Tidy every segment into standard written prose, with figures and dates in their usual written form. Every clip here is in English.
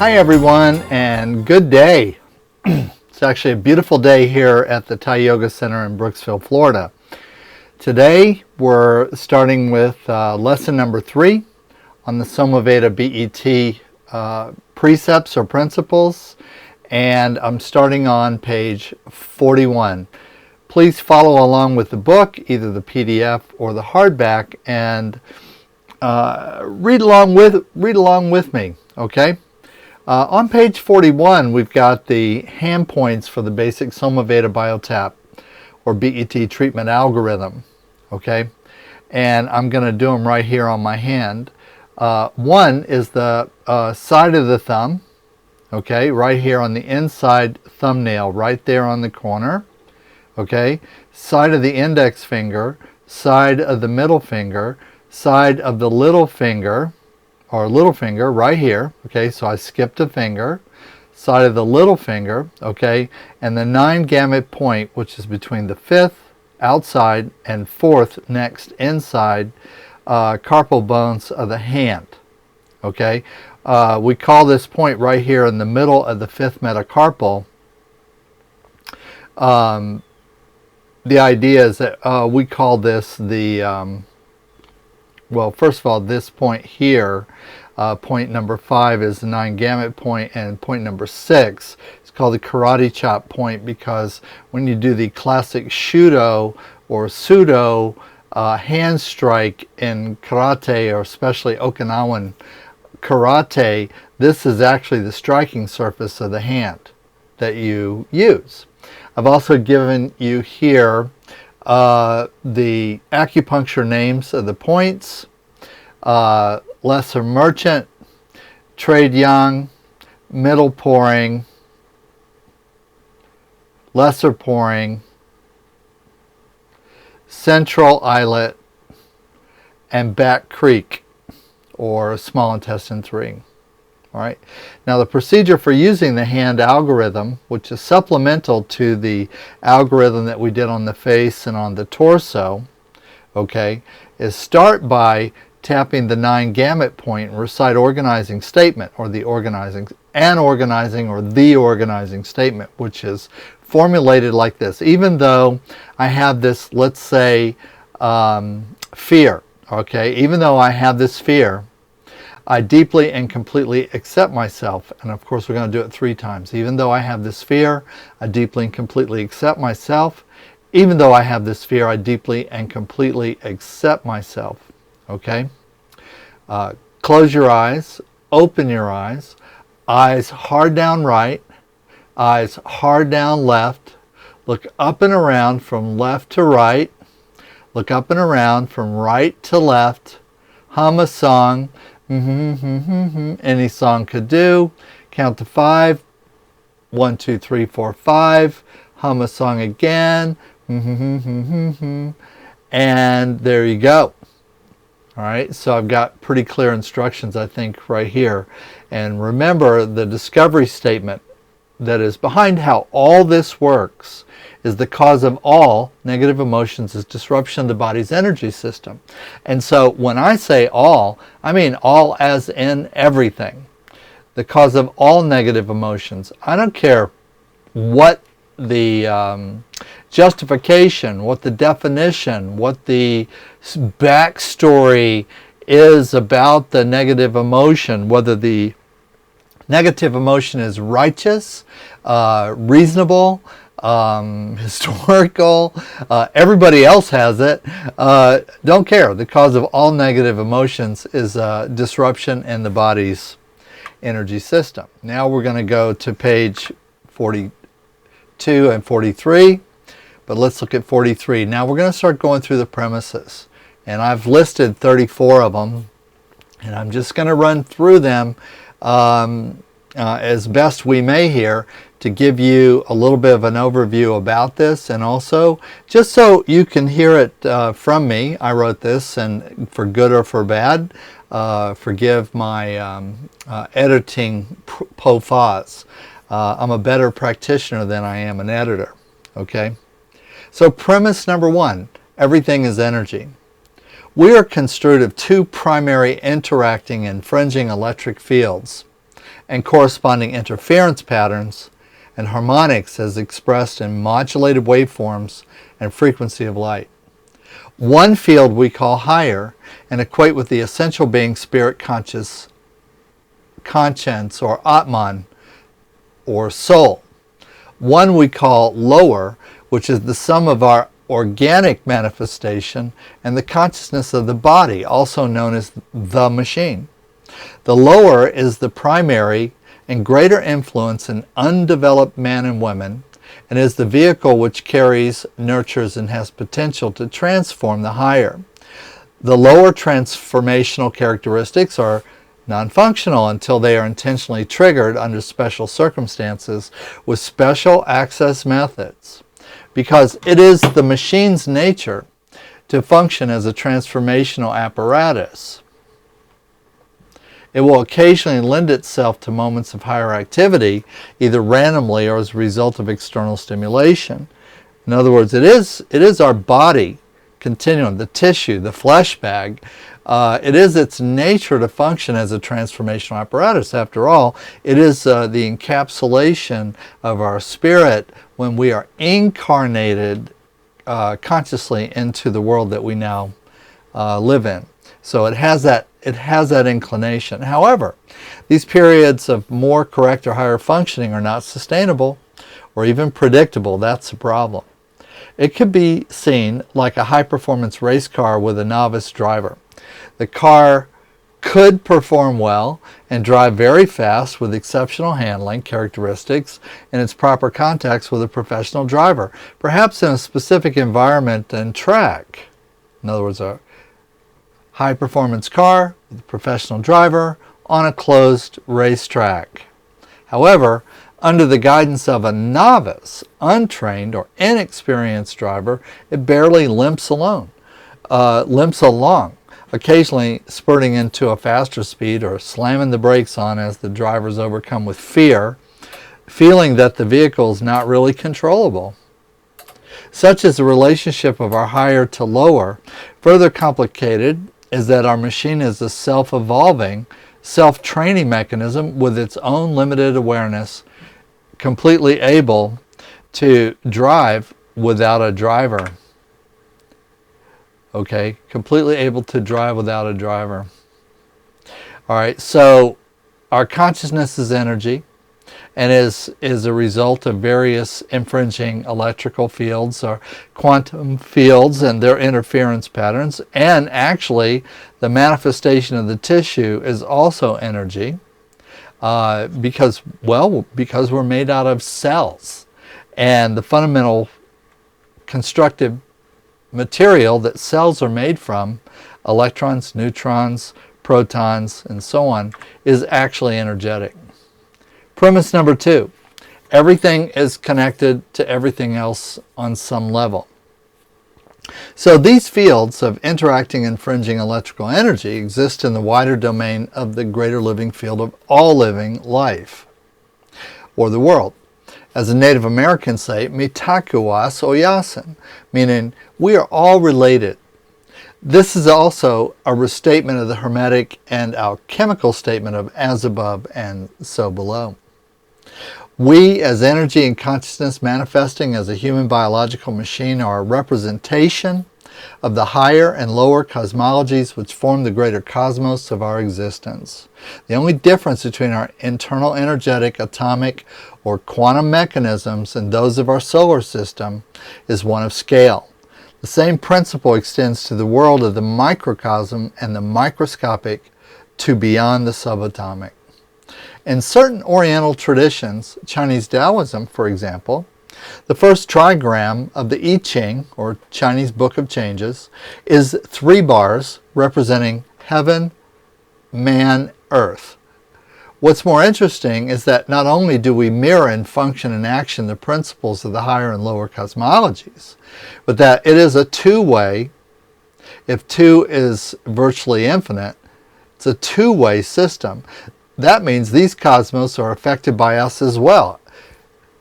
Hi everyone, and good day. It's actually a beautiful day here at the Thai Yoga Center in Brooksville, Florida. Today we're starting with lesson number 3 on the SomaVeda BET precepts or principles, and I'm starting on page 41. Please follow along with the book, either the PDF or the hardback, and read along with me, okay? On page 41, we've got the hand points for the basic SomaVeda BioTap or BET treatment algorithm, okay? And I'm going to do them right here on my hand. One is the side of the thumb, okay, right here on the inside thumbnail, right there on the corner, okay? Side of the index finger, side of the middle finger, side of the little finger, or little finger right here, okay, so I skipped a finger, side of the little finger, okay, and the 9 gamut point, which is between the 5th outside and 4th next inside carpal bones of the hand, okay. We call this point right here in the middle of the 5th metacarpal. The idea is that we call this the well, first of all, this point here, point number 5 is the 9 gamut point, and point number 6 is called the karate chop point, because when you do the classic shudo or pseudo hand strike in karate, or especially Okinawan karate, this is actually the striking surface of the hand that you use. I've also given you here the acupuncture names of the points: lesser merchant, trade yang, middle pouring, lesser pouring, central eyelet, and back creek, or small intestine 3. All right. Now the procedure for using the hand algorithm, which is supplemental to the algorithm that we did on the face and on the torso, okay, is start by tapping the 9 gamut point and recite organizing statement, or the organizing statement, which is formulated like this. Even though I have this, let's say, fear, okay, even though I have this fear, I deeply and completely accept myself. And of course we're going to do it 3 times. Even though I have this fear, I deeply and completely accept myself. Even though I have this fear, I deeply and completely accept myself. Okay? Close your eyes, open your eyes, eyes hard down right, eyes hard down left, look up and around from left to right, look up and around from right to left, hum a song. Any song could do. Count to 5. 1, 2, 3, 4, 5. Hum a song again. And there you go. All right, so I've got pretty clear instructions, I think, right here. And remember, the discovery statement that is behind how all this works is the cause of all negative emotions is disruption of the body's energy system. And so when I say all, I mean all as in everything. The cause of all negative emotions. I don't care what the justification, what the definition, what the backstory is about the negative emotion, whether the negative emotion is righteous, reasonable, historical, everybody else has it, don't care. The cause of all negative emotions is disruption in the body's energy system. Now we're going to go to page 42 and 43, but let's look at 43. Now we're going to start going through the premises, and I've listed 34 of them, and I'm just going to run through them as best we may here, to give you a little bit of an overview about this, and also just so you can hear it from me. I wrote this, and for good or for bad, forgive my editing faux. I'm a better practitioner than I am an editor. Okay? So premise number 1, everything is energy. We are construed of 2 primary interacting and fringing electric fields, and corresponding interference patterns and harmonics as expressed in modulated waveforms and frequency of light. One field we call higher and equate with the essential being spirit conscience or Atman or soul. One we call lower, which is the sum of our organic manifestation and the consciousness of the body, also known as the machine. The lower is the primary and greater influence in undeveloped men and women, and is the vehicle which carries, nurtures, and has potential to transform the higher. The lower transformational characteristics are non-functional until they are intentionally triggered under special circumstances with special access methods, because it is the machine's nature to function as a transformational apparatus. It will occasionally lend itself to moments of higher activity, either randomly or as a result of external stimulation. In other words, it is our body continuum, the tissue, the flesh bag. It is its nature to function as a transformational apparatus. After all, it is the encapsulation of our spirit when we are incarnated consciously into the world that we now live in. So it has that inclination. However, these periods of more correct or higher functioning are not sustainable or even predictable. That's the problem. It could be seen like a high-performance race car with a novice driver. The car could perform well and drive very fast with exceptional handling characteristics in its proper context with a professional driver, perhaps in a specific environment and track. In other words, a high-performance car with a professional driver on a closed racetrack. However, under the guidance of a novice, untrained, or inexperienced driver, it barely limps along, occasionally spurting into a faster speed or slamming the brakes on as the driver is overcome with fear, feeling that the vehicle is not really controllable. Such is the relationship of our higher to lower. Further complicated is that our machine is a self-evolving, self-training mechanism with its own limited awareness, completely able to drive without a driver. Okay, completely able to drive without a driver. All right, so our consciousness is energy and is a result of various infringing electrical fields or quantum fields and their interference patterns. And actually, the manifestation of the tissue is also energy because we're made out of cells. And the fundamental constructive material that cells are made from, electrons, neutrons, protons, and so on, is actually energetic. Premise number 2, everything is connected to everything else on some level. So these fields of interacting and infringing electrical energy exist in the wider domain of the greater living field of all living life, or the world. As the Native Americans say, mitakuwas oyasin, meaning we are all related. This is also a restatement of the Hermetic and alchemical statement of as above and so below. We, as energy and consciousness manifesting as a human biological machine, are a representation of the higher and lower cosmologies which form the greater cosmos of our existence. The only difference between our internal energetic, atomic, or quantum mechanisms and those of our solar system is one of scale. The same principle extends to the world of the microcosm and the microscopic to beyond the subatomic. In certain Oriental traditions, Chinese Taoism, for example, the first trigram of the I Ching, or Chinese Book of Changes, is 3 bars representing heaven, man, earth. What's more interesting is that not only do we mirror in function and action the principles of the higher and lower cosmologies, but that it is a two-way. If 2 is virtually infinite, it's a two-way system. That means these cosmos are affected by us as well.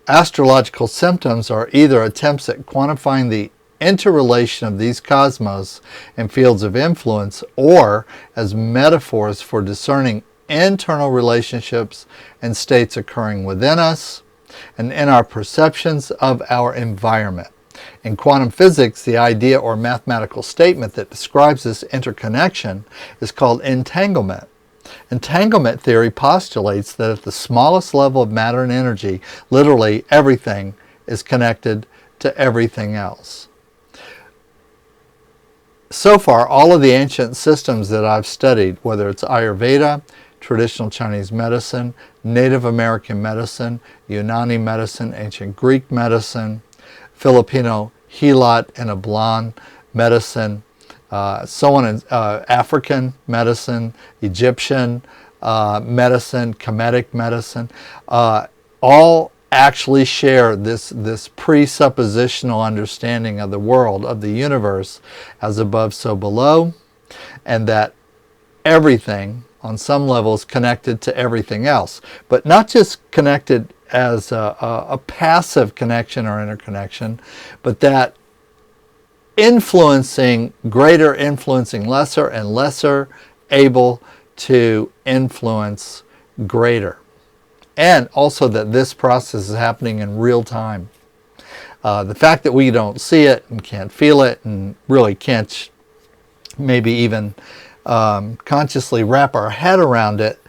Astrological symptoms are either attempts at quantifying the interrelation of these cosmos and fields of influence, or as metaphors for discerning internal relationships and states occurring within us and in our perceptions of our environment. In quantum physics, the idea or mathematical statement that describes this interconnection is called entanglement. Entanglement theory postulates that at the smallest level of matter and energy, literally everything is connected to everything else. So far, all of the ancient systems that I've studied, whether it's Ayurveda, traditional Chinese medicine, Native American medicine, Unani medicine, ancient Greek medicine, Filipino Hilat and Ablan medicine, so on, African medicine, Egyptian medicine, Kemetic medicine, all actually share this presuppositional understanding of the world, of the universe, as above, so below, and that everything on some level is connected to everything else, but not just connected as a passive connection or interconnection, but that greater influencing lesser, and lesser able to influence greater. And also that this process is happening in real time. The fact that we don't see it and can't feel it and really can't maybe even consciously wrap our head around it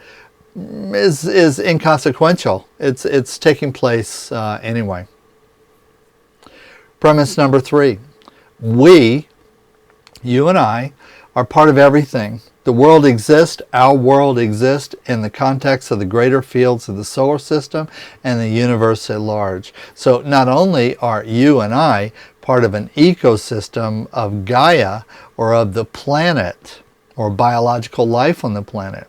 is inconsequential. It's taking place anyway. Premise number 3. We, you and I, are part of everything. The world exists, our world exists in the context of the greater fields of the solar system and the universe at large. So not only are you and I part of an ecosystem of Gaia, or of the planet, or biological life on the planet,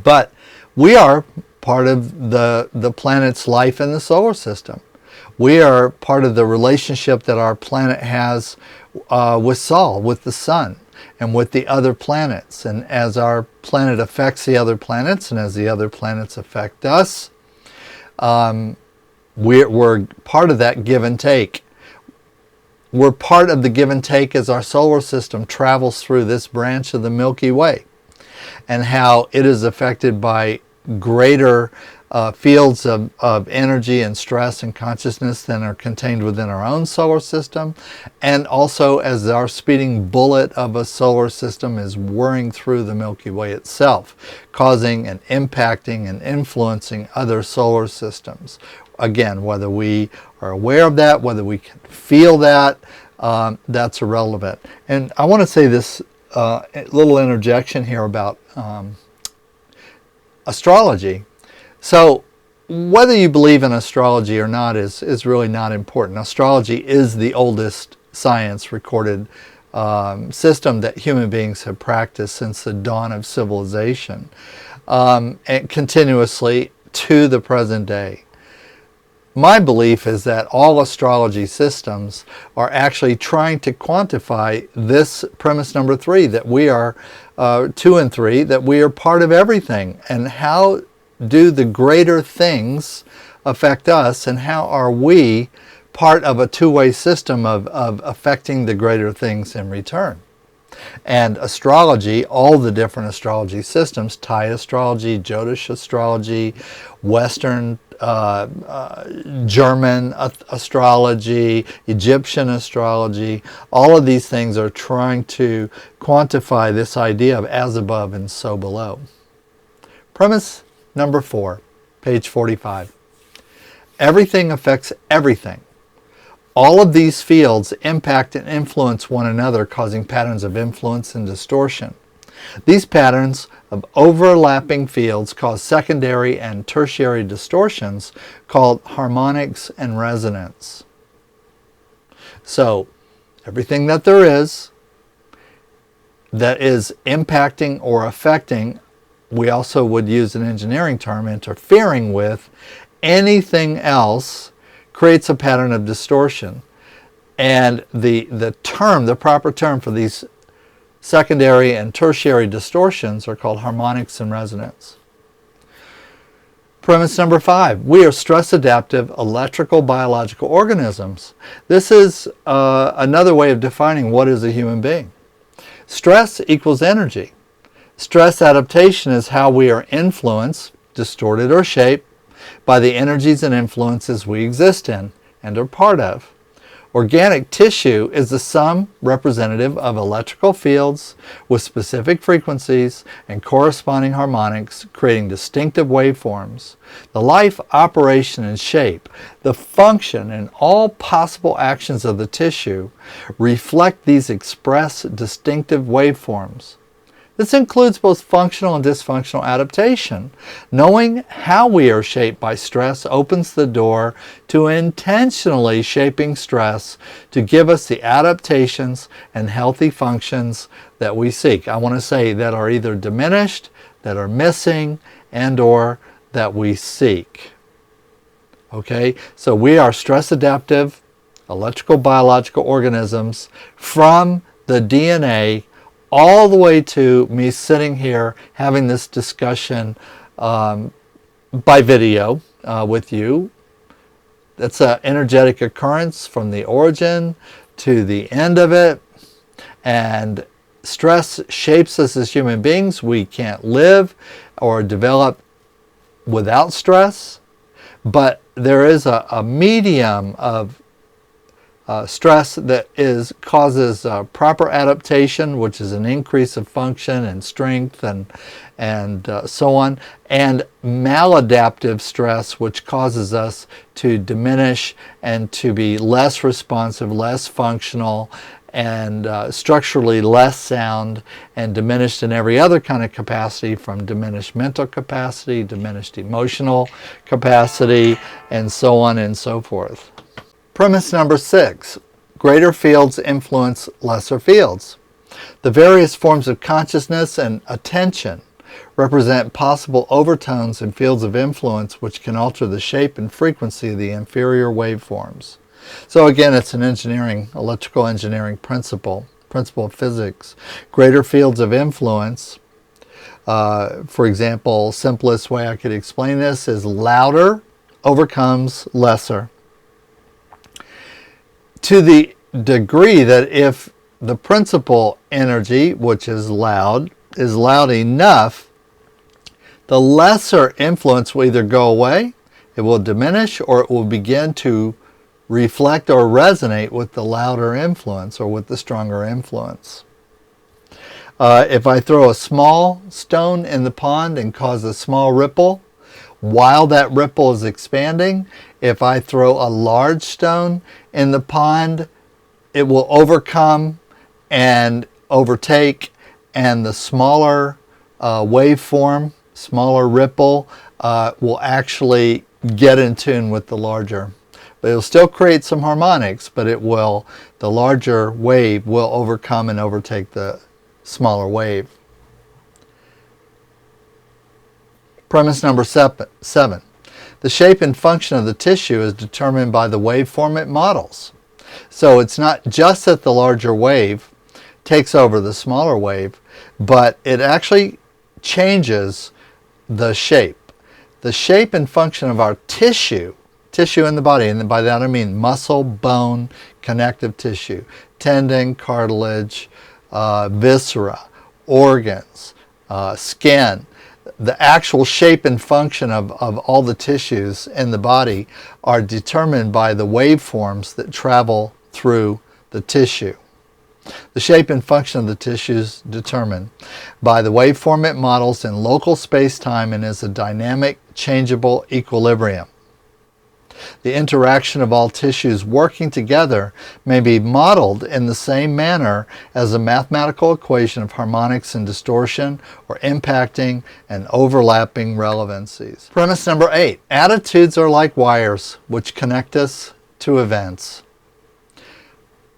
but we are part of the planet's life in the solar system. We are part of the relationship that our planet has with Sol, with the sun, and with the other planets. And as our planet affects the other planets, and as the other planets affect us, we're part of that give and take. We're part of the give and take as our solar system travels through this branch of the Milky Way, and how it is affected by greater fields of energy and stress and consciousness than are contained within our own solar system, and also as our speeding bullet of a solar system is whirring through the Milky Way itself, causing and impacting and influencing other solar systems. Again, whether we are aware of that, whether we can feel that, that's irrelevant. And I want to say this little interjection here about astrology. So whether you believe in astrology or not is really not important. Astrology is the oldest science recorded system that human beings have practiced since the dawn of civilization, and continuously to the present day. My belief is that all astrology systems are actually trying to quantify this premise number 3, that we are 2 and 3, that we are part of everything. And how do the greater things affect us, and how are we part of a two-way system of affecting the greater things in return? And astrology, all the different astrology systems, Thai astrology, Jyotish astrology, Western German astrology, Egyptian astrology, all of these things are trying to quantify this idea of as above and so below. Premise number 4, page 45. Everything affects everything. All of these fields impact and influence one another, causing patterns of influence and distortion. These patterns of overlapping fields cause secondary and tertiary distortions called harmonics and resonance. So, everything that there is that is impacting or affecting, we also would use an engineering term, interfering with anything else, creates a pattern of distortion. And the proper term for these secondary and tertiary distortions are called harmonics and resonance. Premise number 5, we are stress-adaptive electrical biological organisms. This is another way of defining what is a human being. Stress equals energy. Stress adaptation is how we are influenced, distorted, or shaped by the energies and influences we exist in and are part of. Organic tissue is the sum representative of electrical fields with specific frequencies and corresponding harmonics, creating distinctive waveforms. The life, operation, and shape, the function, and all possible actions of the tissue reflect these express distinctive waveforms. This includes both functional and dysfunctional adaptation. Knowing how we are shaped by stress opens the door to intentionally shaping stress to give us the adaptations and healthy functions that we seek. I want to say that are either diminished, that are missing, and or that we seek. Okay, so we are stress adaptive, electrical biological organisms from the DNA all the way to me sitting here having this discussion by video with you. That's an energetic occurrence from the origin to the end of it. And stress shapes us as human beings. We can't live or develop without stress. But there is a medium of stress that causes proper adaptation, which is an increase of function and strength and so on, and maladaptive stress, which causes us to diminish and to be less responsive, less functional, and structurally less sound, and diminished in every other kind of capacity, from diminished mental capacity, diminished emotional capacity, and so on and so forth. Premise number 6, greater fields influence lesser fields. The various forms of consciousness and attention represent possible overtones and fields of influence which can alter the shape and frequency of the inferior waveforms. So again, it's an electrical engineering principle of physics. Greater fields of influence, for example, simplest way I could explain this is louder overcomes lesser. To the degree that if the principal energy, which is loud enough, the lesser influence will either go away, it will diminish, or it will begin to reflect or resonate with the louder influence or with the stronger influence. If I throw a small stone in the pond and cause a small ripple, while that ripple is expanding, if I throw a large stone in the pond, it will overcome and overtake, and the smaller waveform, smaller ripple, will actually get in tune with the larger. But it'll still create some harmonics, but the larger wave will overcome and overtake the smaller wave. Premise number 7. The shape and function of the tissue is determined by the waveform it models. So it's not just that the larger wave takes over the smaller wave, but it actually changes the shape. The shape and function of our tissue in the body, and by that I mean muscle, bone, connective tissue, tendon, cartilage, viscera, organs, skin. The actual shape and function of all the tissues in the body are determined by the waveforms that travel through the tissue. The shape and function of the tissue is determined by the waveform it models in local space-time and is a dynamic, changeable equilibrium. The interaction of all tissues working together may be modeled in the same manner as a mathematical equation of harmonics and distortion, or impacting and overlapping relevancies. Premise number 8. Attitudes are like wires which connect us to events.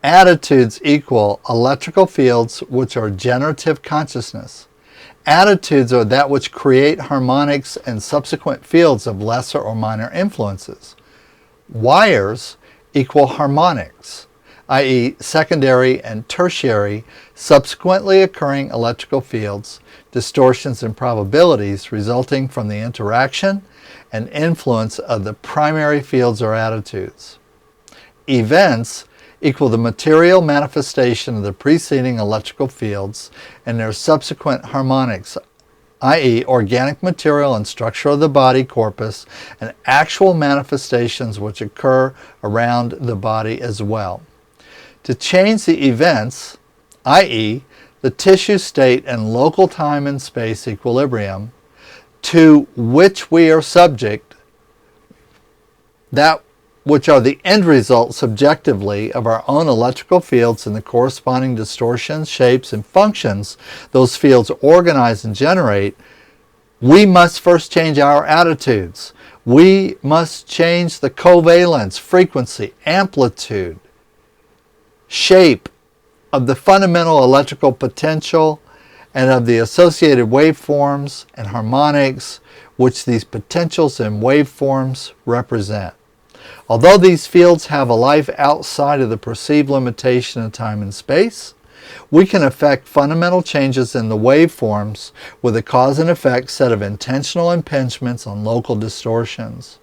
Attitudes equal electrical fields which are generative consciousness. Attitudes are that which create harmonics and subsequent fields of lesser or minor influences. Wires equal harmonics, i.e. secondary and tertiary subsequently occurring electrical fields, distortions and probabilities resulting from the interaction and influence of the primary fields or attitudes. Events equal the material manifestation of the preceding electrical fields and their subsequent harmonics, i.e. organic material and structure of the body corpus, and actual manifestations which occur around the body as well. To change the events, i.e. the tissue state and local time and space equilibrium, to which we are subject, that which are the end results subjectively of our own electrical fields and the corresponding distortions, shapes, and functions those fields organize and generate, we must first change our attitudes. We must change the covalence, frequency, amplitude, shape of the fundamental electrical potential and of the associated waveforms and harmonics which these potentials and waveforms represent. Although these fields have a life outside of the perceived limitation of time and space, we can effect fundamental changes in the waveforms with a cause and effect set of intentional impingements on local distortions.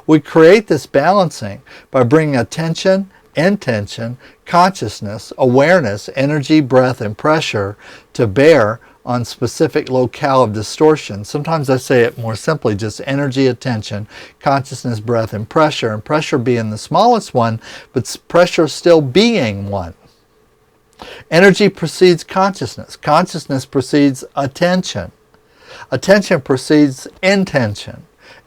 We create this balancing by bringing attention, intention, consciousness, awareness, energy, breath, and pressure to bear on specific locale of distortion. Sometimes I say it more simply, just energy, attention, consciousness, breath, and pressure being the smallest one, but pressure still being one. Energy precedes consciousness. Consciousness precedes attention. Attention precedes intention.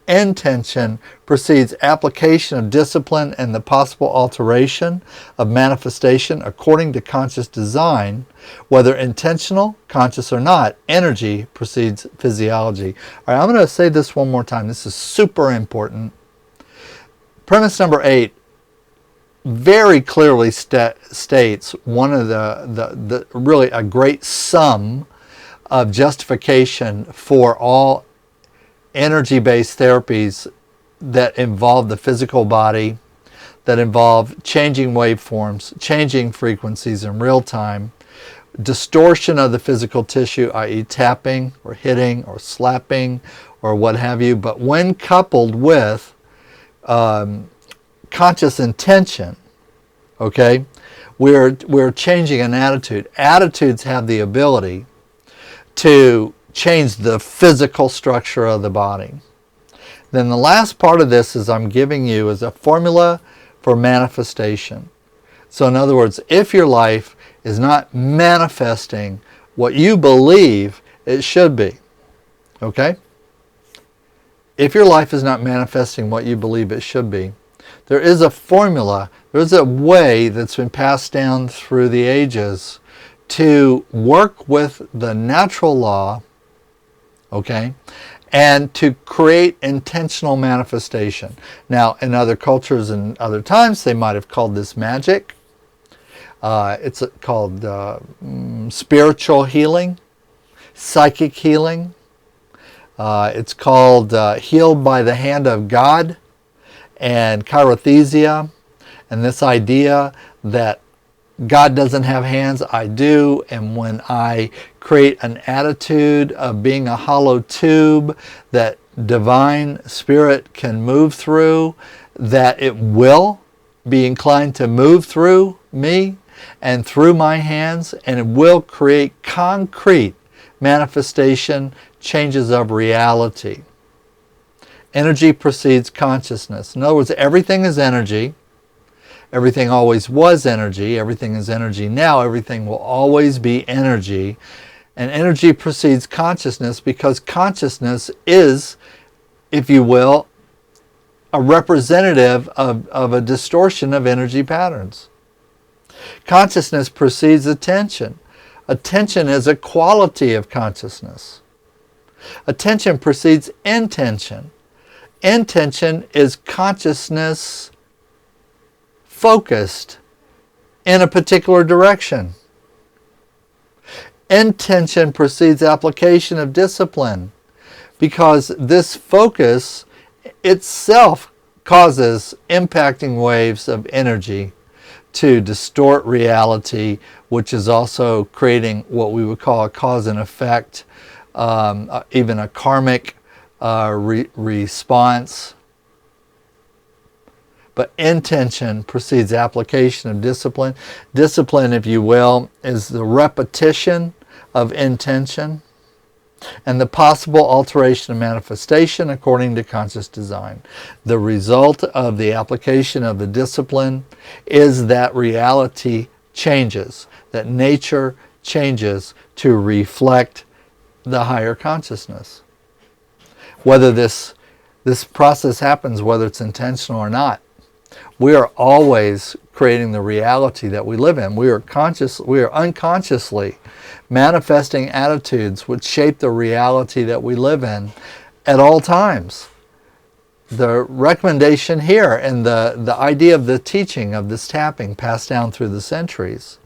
Intention precedes application of discipline and the possible alteration of manifestation according to conscious design. Whether intentional, conscious or not, energy precedes physiology. All right, I'm going to say this one more time. This is super important. Premise number 8 very clearly states one of the really a great sum of justification for all energy-based therapies that involve the physical body, that involve changing waveforms, changing frequencies in real time, distortion of the physical tissue, i.e. tapping or hitting or slapping or what have you, but when coupled with conscious intention, okay, we're changing an attitude. Attitudes have the ability to change the physical structure of the body. Then the last part of this is I'm giving you is a formula for manifestation. So in other words, if your life is not manifesting what you believe it should be, okay? If your life is not manifesting what you believe it should be, there is a formula, there's a way that's been passed down through the ages to work with the natural law, okay, and to create intentional manifestation. Now, in other cultures and other times, they might have called this magic. It's called spiritual healing, psychic healing. It's called healed by the hand of God and chirothesia, and this idea that God doesn't have hands, I do, and when I create an attitude of being a hollow tube that divine spirit can move through, that it will be inclined to move through me and through my hands, and it will create concrete manifestation, changes of reality. Energy precedes consciousness. In other words, everything is energy. Everything always was energy. Everything is energy now. Everything will always be energy. And energy precedes consciousness because consciousness is, if you will, a representative of a distortion of energy patterns. Consciousness precedes attention. Attention is a quality of consciousness. Attention precedes intention. Intention is consciousness focused in a particular direction. Intention precedes application of discipline because this focus itself causes impacting waves of energy to distort reality, which is also creating what we would call a cause and effect, even a karmic response. but intention precedes application of discipline. Discipline, if you will, is the repetition of intention and the possible alteration of manifestation according to conscious design. The result of the application of the discipline is that reality changes, that nature changes to reflect the higher consciousness. Whether this process happens, whether it's intentional or not, we are always creating the reality that we live in. We are unconsciously manifesting attitudes which shape the reality that we live in at all times. The recommendation here and the idea of the teaching of this tapping passed down through the centuries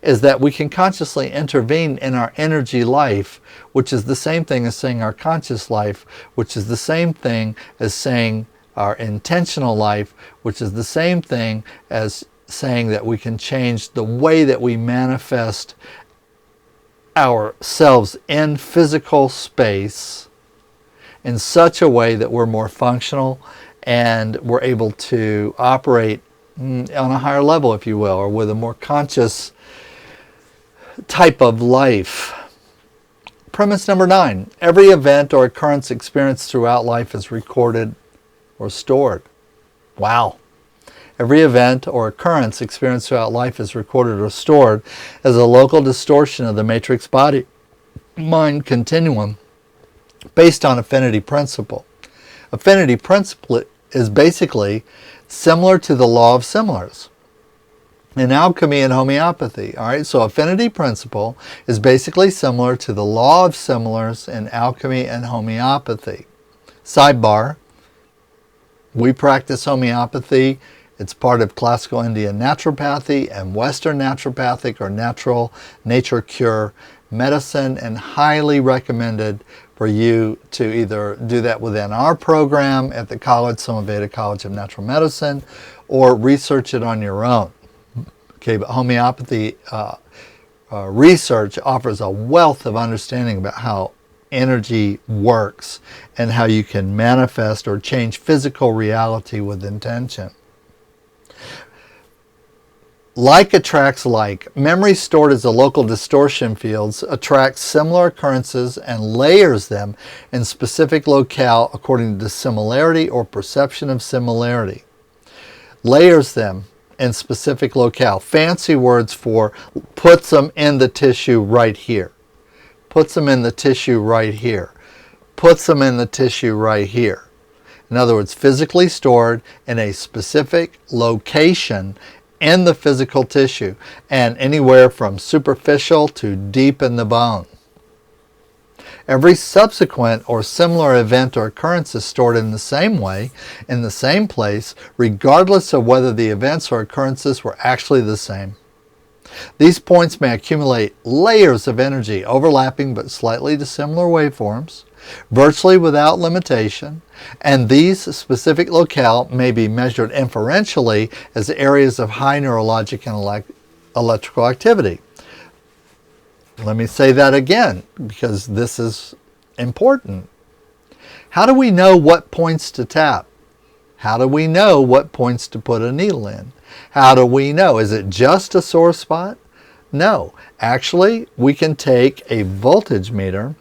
is that we can consciously intervene in our energy life, which is the same thing as saying our conscious life, which is the same thing as saying our intentional life, which is the same thing as saying that we can change the way that we manifest ourselves in physical space in such a way that we're more functional and we're able to operate on a higher level, if you will, or with a more conscious type of life. Premise number 9, every event or occurrence experienced throughout life is recorded or stored. Wow. Every event or occurrence experienced throughout life is recorded or stored as a local distortion of the matrix body-mind continuum based on affinity principle. Affinity principle is basically similar to the law of similars in alchemy and homeopathy. All right, so affinity principle is basically similar to the law of similars in alchemy and homeopathy. Sidebar, we practice homeopathy. It's part of classical Indian naturopathy and Western naturopathic or natural nature cure medicine, and highly recommended for you to either do that within our program at the college, SomaVeda College of Natural Medicine, or research it on your own. Okay, but homeopathy research offers a wealth of understanding about how energy works and how you can manifest or change physical reality with intention. Like attracts like. Memory stored as a local distortion fields attracts similar occurrences and layers them in specific locale according to similarity or perception of similarity. Layers them in specific locale. Fancy words for puts them in the tissue right here. Puts them in the tissue right here. Puts them in the tissue right here. In other words, physically stored in a specific location in the physical tissue, and anywhere from superficial to deep in the bone. Every subsequent or similar event or occurrence is stored in the same way, in the same place, regardless of whether the events or occurrences were actually the same. These points may accumulate layers of energy, overlapping but slightly dissimilar waveforms, virtually without limitation, and these specific locale may be measured inferentially as areas of high neurologic and electrical activity. Let me say that again, because this is important. How do we know what points to tap? How do we know what points to put a needle in? How do we know? Is it just a sore spot? No. Actually, we can take a voltage meter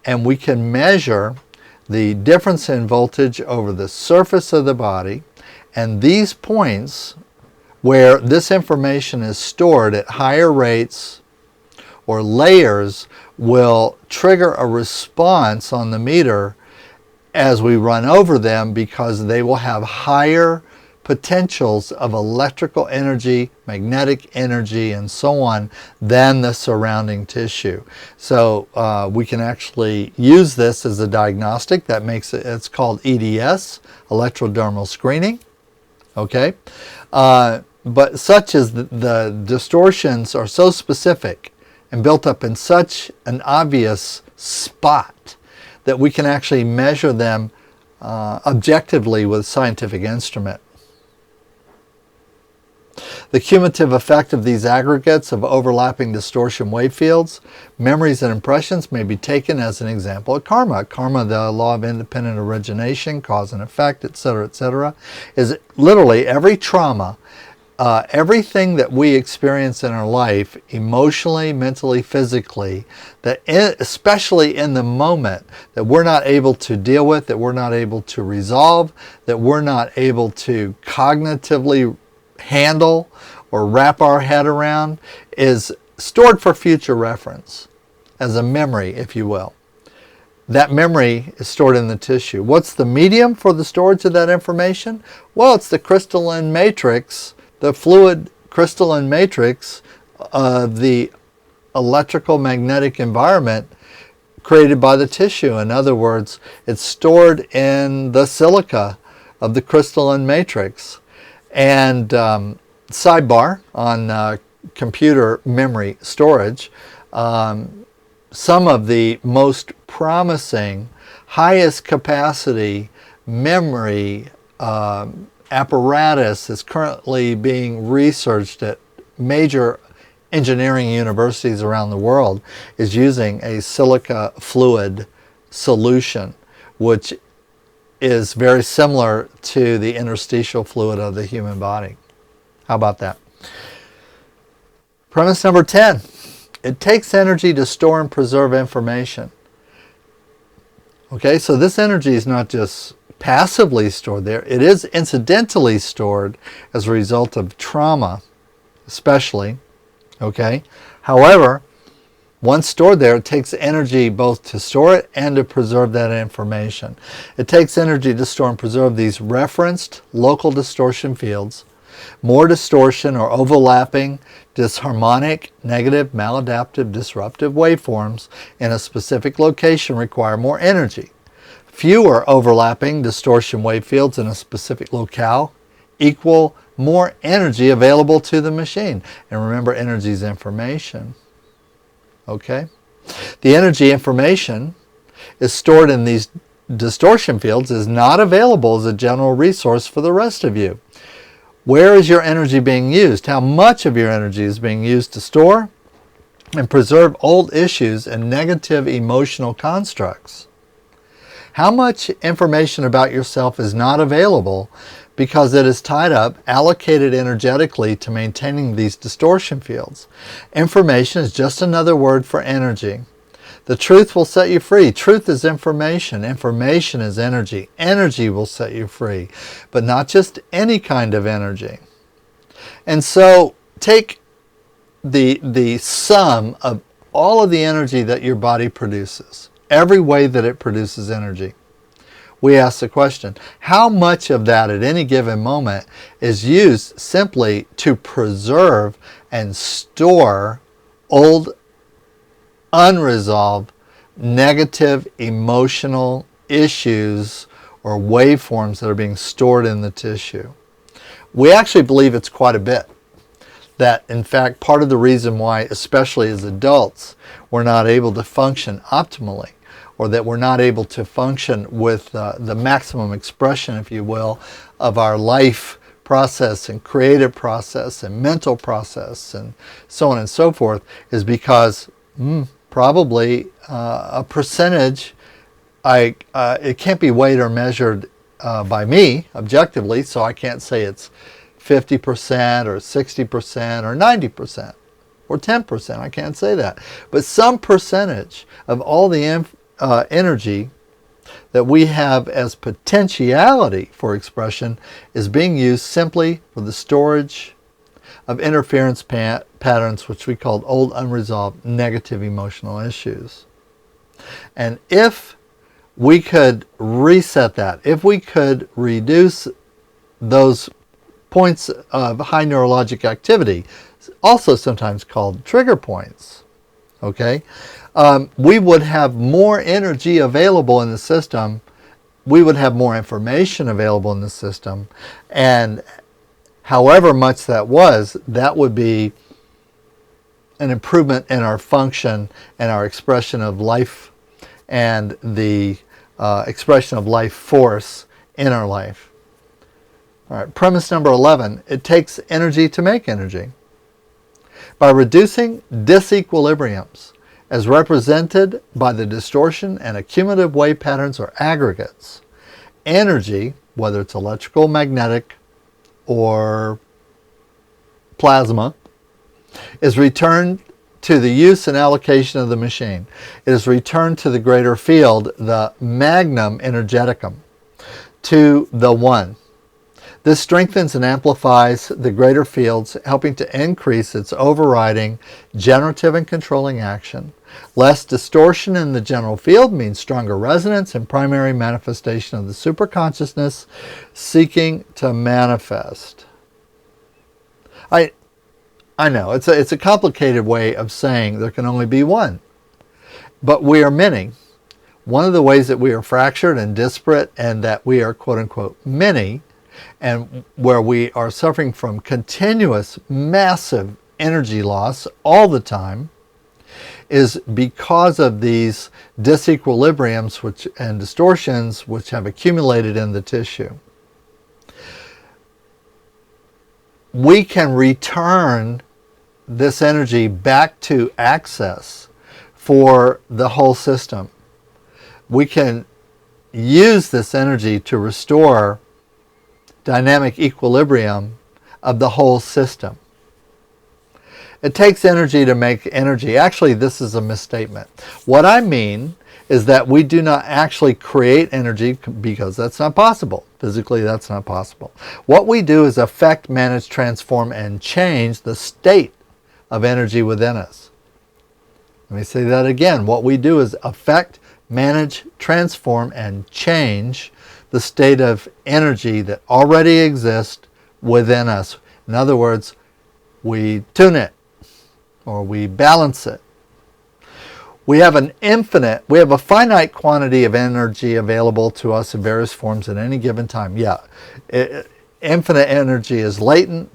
and we can measure the difference in voltage over the surface of the body, and these points where this information is stored at higher rates or layers will trigger a response on the meter as we run over them, because they will have higher potentials of electrical energy, magnetic energy, and so on than the surrounding tissue. So we can actually use this as a diagnostic. That makes it, it's called EDS, electrodermal screening. Okay, but such as the distortions are so specific and built up in such an obvious spot that we can actually measure them objectively with a scientific instrument. The cumulative effect of these aggregates of overlapping distortion wave fields, memories and impressions may be taken as an example of karma. Karma, the law of independent origination, cause and effect, etc., is literally every trauma, everything that we experience in our life, emotionally, mentally, physically, that especially in the moment, that we're not able to deal with, that we're not able to resolve, that we're not able to cognitively handle or wrap our head around, is stored for future reference as a memory, if you will. That memory is stored in the tissue. What's the medium for the storage of that information? Well, it's the crystalline matrix, the fluid crystalline matrix of the electrical magnetic environment created by the tissue. In other words, it's stored in the silica of the crystalline matrix. And sidebar on computer memory storage, some of the most promising, highest capacity memory apparatus is currently being researched at major engineering universities around the world is using a silica fluid solution, which is very similar to the interstitial fluid of the human body. How about that? Premise number 10. It takes energy to store and preserve information. Okay, so this energy is not just passively stored there. It is incidentally stored as a result of trauma, especially. Okay? However, once stored there, it takes energy both to store it and to preserve that information. It takes energy to store and preserve these referenced local distortion fields. More distortion or overlapping, disharmonic, negative, maladaptive, disruptive waveforms in a specific location require more energy. Fewer overlapping distortion wave fields in a specific locale equal more energy available to the machine. And remember, energy is information. Okay? The energy information is stored in these distortion fields is not available as a general resource for the rest of you. Where is your energy being used? How much of your energy is being used to store and preserve old issues and negative emotional constructs? How much information about yourself is not available because it is tied up, allocated energetically to maintaining these distortion fields? Information is just another word for energy. The truth will set you free. Truth is information. Information is energy. Energy will set you free, but not just any kind of energy. And so take the sum of all of the energy that your body produces, every way that it produces energy. We ask the question, how much of that at any given moment is used simply to preserve and store old, unresolved, negative emotional issues or waveforms that are being stored in the tissue? We actually believe it's quite a bit. That, in fact, part of the reason why, especially as adults, we're not able to function optimally, or that we're not able to function with the maximum expression, if you will, of our life process and creative process and mental process and so on and so forth, is because probably a percentage, it can't be weighed or measured by me objectively, so I can't say it's 50% or 60% or 90% or 10%. I can't say that. But some percentage of all the energy that we have as potentiality for expression is being used simply for the storage of interference patterns, which we call old unresolved negative emotional issues. And if we could reset that, if we could reduce those points of high neurologic activity, also sometimes called trigger points, okay, we would have more energy available in the system, we would have more information available in the system, and however much that was, that would be an improvement in our function and our expression of life and the expression of life force in our life. All right, premise number 11, it takes energy to make energy. By reducing disequilibriums, as represented by the distortion and accumulative wave patterns or aggregates, energy, whether it's electrical, magnetic, or plasma, is returned to the use and allocation of the machine. It is returned to the greater field, the magnum energeticum, to the one. This strengthens and amplifies the greater fields, helping to increase its overriding, generative and controlling action. Less distortion in the general field means stronger resonance and primary manifestation of the superconsciousness seeking to manifest. I know, it's a complicated way of saying there can only be one, but we are many. One of the ways that we are fractured and disparate and that we are quote-unquote many, and where we are suffering from continuous massive energy loss all the time, is because of these disequilibriums and distortions which have accumulated in the tissue. We can return this energy back to access for the whole system. We can use this energy to restore dynamic equilibrium of the whole system. It takes energy to make energy. Actually, this is a misstatement. What I mean is that we do not actually create energy because that's not possible. Physically, that's not possible. What we do is affect, manage, transform, and change the state of energy within us. Let me say that again. What we do is affect, manage, transform, and change the state of energy that already exists within us. In other words, we tune it or we balance it. We have a finite quantity of energy available to us in various forms at any given time. Infinite energy is latent.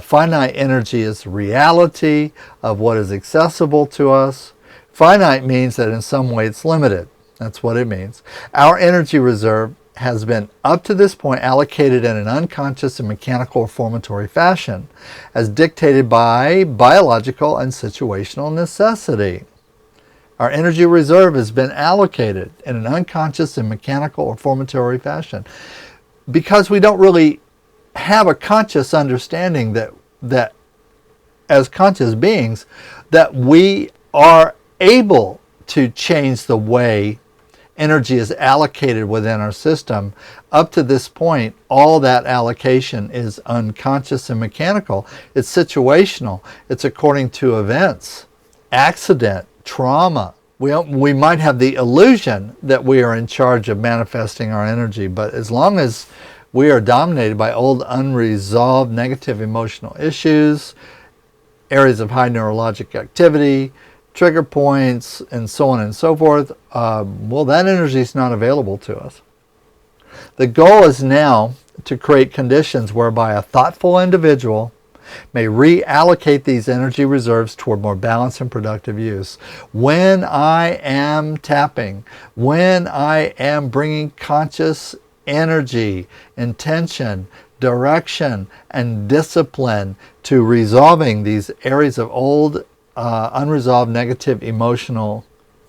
Finite energy is reality of what is accessible to us. Finite means that in some way it's limited. That's what it means. Our energy reserve has been up to this point allocated in an unconscious and mechanical or formatory fashion, as dictated by biological and situational necessity. Our energy reserve has been allocated in an unconscious and mechanical or formatory fashion because we don't really have a conscious understanding that as conscious beings, that we are able to change the way energy is allocated within our system. Up to this point, all that allocation is unconscious and mechanical. It's situational. It's according to events, accident, trauma. We might have the illusion that we are in charge of manifesting our energy, but as long as we are dominated by old unresolved negative emotional issues, areas of high neurologic activity, trigger points, and so on and so forth, well, that energy is not available to us. The goal is now to create conditions whereby a thoughtful individual may reallocate these energy reserves toward more balanced and productive use. When I am tapping, when I am bringing conscious energy, intention, direction, and discipline to resolving these areas of old, unresolved negative emotional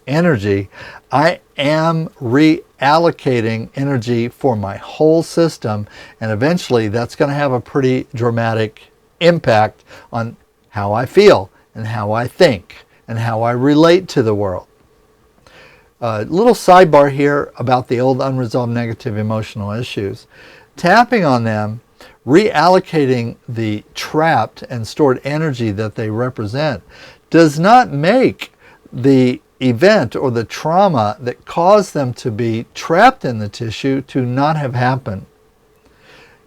energy, I am reallocating energy for my whole system, and eventually that's going to have a pretty dramatic impact on how I feel and how I think and how I relate to the world. A little sidebar here about the old unresolved negative emotional issues. Tapping on them, reallocating the trapped and stored energy that they represent, does not make the event or the trauma that caused them to be trapped in the tissue to not have happened.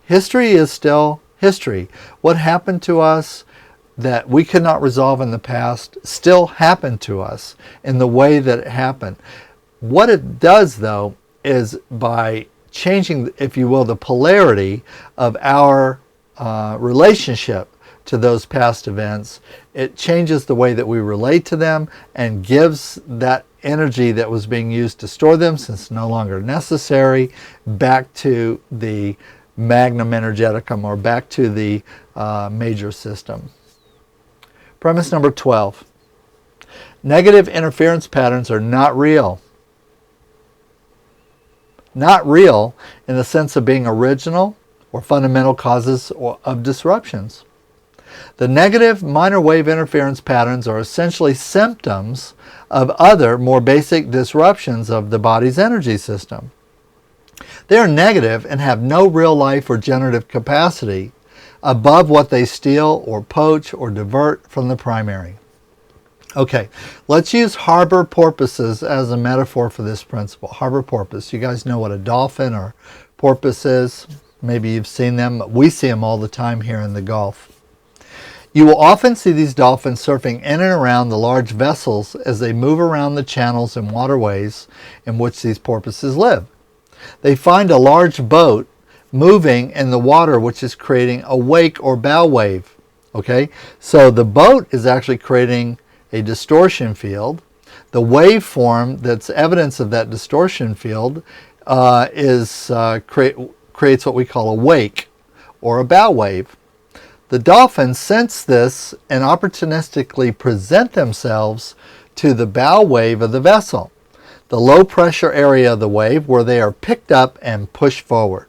History is still history. What happened to us that we could not resolve in the past still happened to us in the way that it happened. What it does, though, is by changing, if you will, the polarity of our relationship to those past events, it changes the way that we relate to them and gives that energy that was being used to store them, since no longer necessary, back to the magnum energeticum, or back to the major system. Premise number 12. Negative interference patterns are not real. Not real in the sense of being original or fundamental causes of disruptions. The negative minor wave interference patterns are essentially symptoms of other, more basic disruptions of the body's energy system. They are negative and have no real life or generative capacity above what they steal or poach or divert from the primary. Okay, let's use harbor porpoises as a metaphor for this principle. Harbor porpoise. You guys know what a dolphin or porpoise is. Maybe you've seen them. We see them all the time here in the Gulf. You will often see these dolphins surfing in and around the large vessels as they move around the channels and waterways in which these porpoises live. They find a large boat moving in the water, which is creating a wake or bow wave. Okay, so the boat is actually creating a distortion field. The waveform that's evidence of that distortion field creates what we call a wake or a bow wave. The dolphins sense this and opportunistically present themselves to the bow wave of the vessel, the low pressure area of the wave, where they are picked up and pushed forward.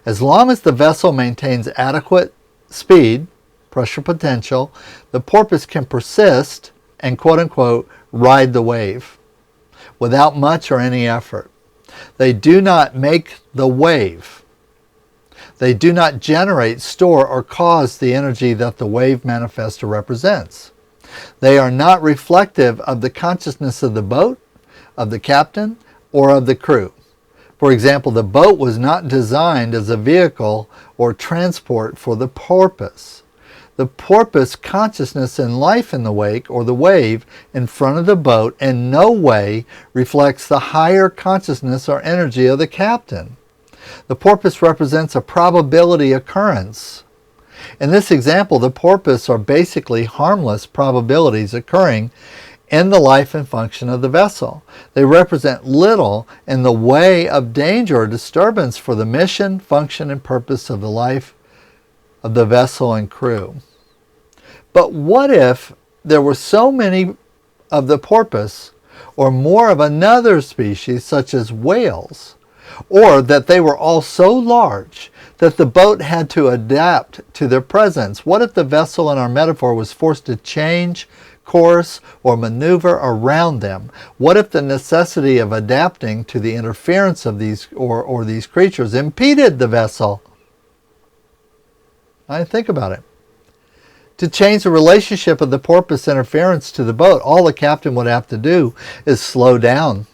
As long as the vessel maintains adequate speed, pressure potential, the porpoise can persist and quote-unquote ride the wave without much or any effort. They do not make the wave. They do not generate, store, or cause the energy that the wave manifests or represents. They are not reflective of the consciousness of the boat, of the captain, or of the crew. For example, the boat was not designed as a vehicle or transport for the porpoise. The porpoise consciousness and life in the wake or the wave in front of the boat in no way reflects the higher consciousness or energy of the captain. The porpoise represents a probability occurrence. In this example, the porpoise are basically harmless probabilities occurring in the life and function of the vessel. They represent little in the way of danger or disturbance for the mission, function, and purpose of the life of the vessel and crew. But what if there were so many of the porpoise or more of another species such as whales, or that they were all so large that the boat had to adapt to their presence? What if the vessel in our metaphor was forced to change course or maneuver around them? What if the necessity of adapting to the interference of these or these creatures impeded the vessel? Think about it. To change the relationship of the porpoise interference to the boat, all the captain would have to do is slow down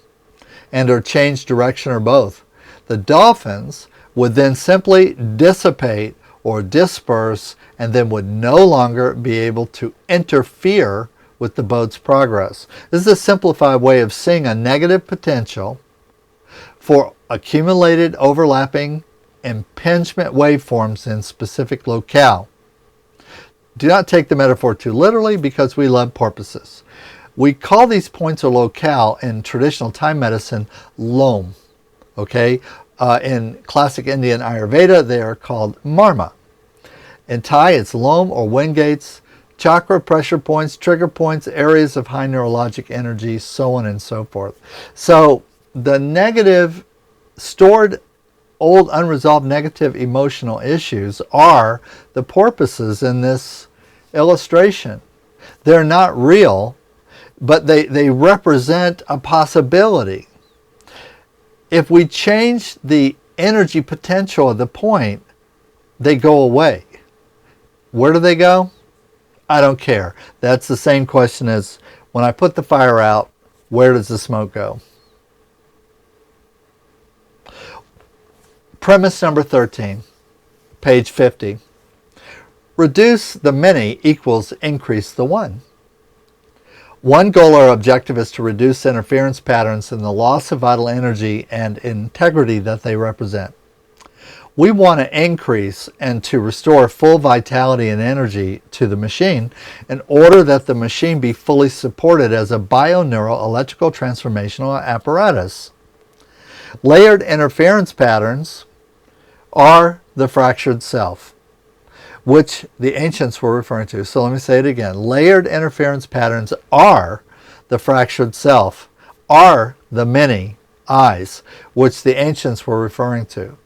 and or change direction or both. The dolphins would then simply dissipate or disperse and then would no longer be able to interfere with the boat's progress. This is a simplified way of seeing a negative potential for accumulated overlapping impingement waveforms in specific locale. Do not take the metaphor too literally because we love porpoises. We call these points or locale in traditional Thai medicine lom. Okay? In classic Indian Ayurveda, they are called marma. In Thai, it's lom or wind gates, chakra, pressure points, trigger points, areas of high neurologic energy, so on and so forth. So the negative, stored, old, unresolved negative emotional issues are the porpoises in this illustration. They're not real, but they represent a possibility. If we change the energy potential of the point, they go away. Where do they go? I don't care. That's the same question as when I put the fire out, where does the smoke go? Premise number 13, page 50. Reduce the many equals increase the one. One goal or objective is to reduce interference patterns and the loss of vital energy and integrity that they represent. We want to increase and to restore full vitality and energy to the machine in order that the machine be fully supported as a bioneural electrical transformational apparatus. Layered interference patterns are the fractured self, which the ancients were referring to. So let me say it again. Layered interference patterns are the fractured self, are the many eyes, which the ancients were referring to.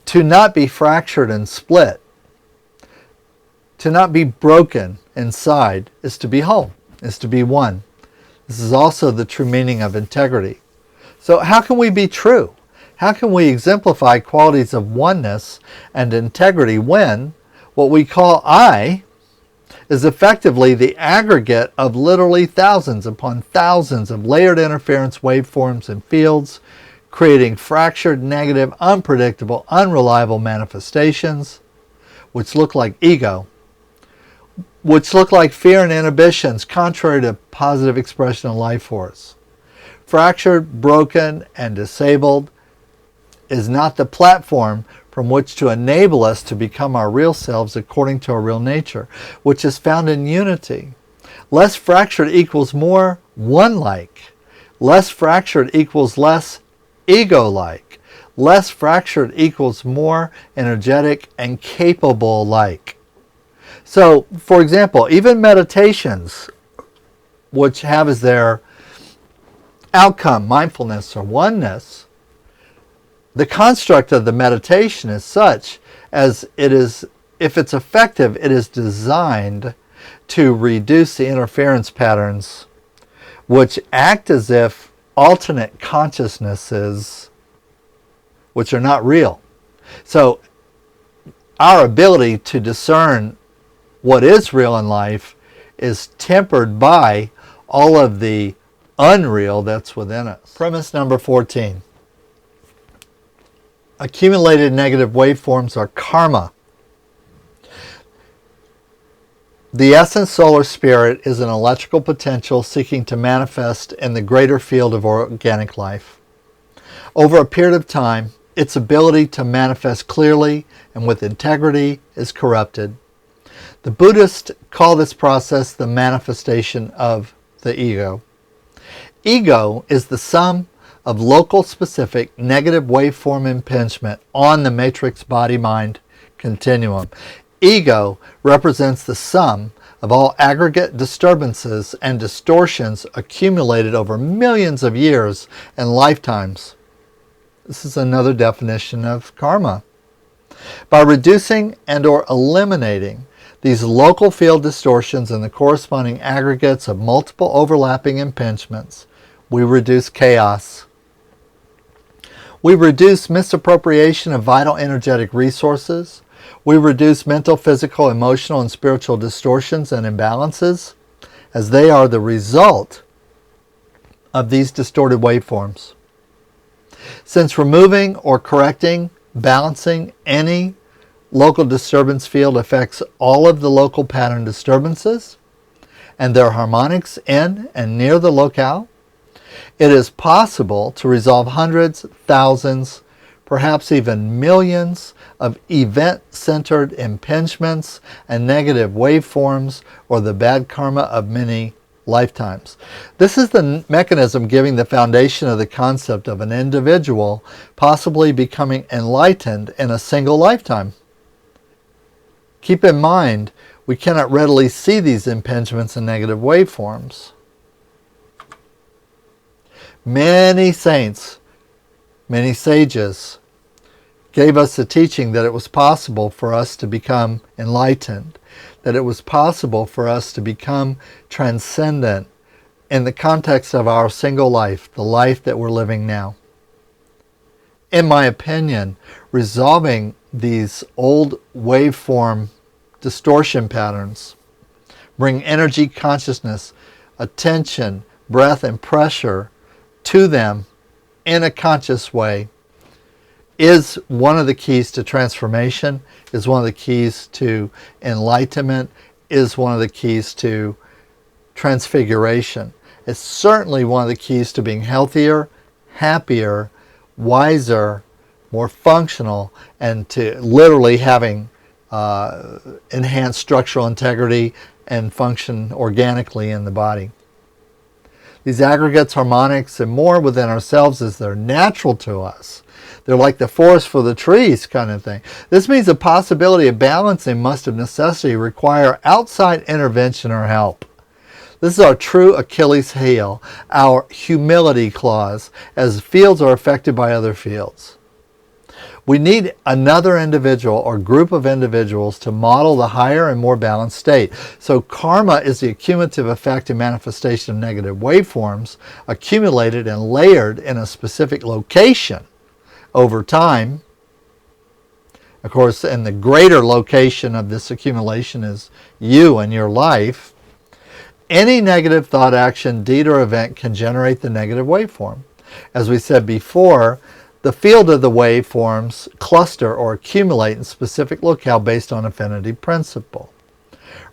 To not be fractured and split, to not be broken inside, is to be whole, is to be one. This is also the true meaning of integrity. So how can we be true? How can we exemplify qualities of oneness and integrity when what we call I is effectively the aggregate of literally thousands upon thousands of layered interference waveforms and fields, creating fractured, negative, unpredictable, unreliable manifestations, which look like ego, which look like fear and inhibitions, contrary to positive expression of life force. Fractured, broken, and disabled is not the platform from which to enable us to become our real selves according to our real nature, which is found in unity. Less fractured equals more one-like. Less fractured equals less ego-like. Less fractured equals more energetic and capable-like. So, for example, even meditations, which have as their outcome mindfulness or oneness, the construct of the meditation is such as it is, if it's effective, it is designed to reduce the interference patterns which act as if alternate consciousnesses which are not real. So our ability to discern what is real in life is tempered by all of the unreal that's within us. Premise number 14. Accumulated negative waveforms are karma. The essence solar spirit is an electrical potential seeking to manifest in the greater field of organic life. Over a period of time, its ability to manifest clearly and with integrity is corrupted. The Buddhists call this process the manifestation of the ego. Ego is the sum of local specific negative waveform impingement on the matrix body-mind continuum. Ego represents the sum of all aggregate disturbances and distortions accumulated over millions of years and lifetimes. This is another definition of karma. By reducing and or eliminating these local field distortions and the corresponding aggregates of multiple overlapping impingements, we reduce chaos. We reduce misappropriation of vital energetic resources. We reduce mental, physical, emotional, and spiritual distortions and imbalances, as they are the result of these distorted waveforms. Since removing or correcting, balancing any local disturbance field affects all of the local pattern disturbances and their harmonics in and near the locale, it is possible to resolve hundreds, thousands, perhaps even millions of event-centered impingements and negative waveforms or the bad karma of many lifetimes. This is the mechanism giving the foundation of the concept of an individual possibly becoming enlightened in a single lifetime. Keep in mind, we cannot readily see these impingements and negative waveforms. Many saints, many sages gave us the teaching that it was possible for us to become enlightened, that it was possible for us to become transcendent in the context of our single life, the life that we're living now. In my opinion, resolving these old waveform distortion patterns, bring energy, consciousness, attention, breath, and pressure to them in a conscious way, is one of the keys to transformation, is one of the keys to enlightenment, is one of the keys to transfiguration. It's certainly one of the keys to being healthier, happier, wiser, more functional, and to literally having enhanced structural integrity and function organically in the body. These aggregates, harmonics, and more within ourselves as they're natural to us. They're like the forest for the trees kind of thing. This means the possibility of balancing must of necessity require outside intervention or help. This is our true Achilles heel, our humility clause, as fields are affected by other fields. We need another individual or group of individuals to model the higher and more balanced state. So karma is the accumulative effect and manifestation of negative waveforms accumulated and layered in a specific location over time. Of course, and the greater location of this accumulation is you and your life. Any negative thought, action, deed, or event can generate the negative waveform. As we said before, the field of the waveforms cluster or accumulate in specific locale based on affinity principle.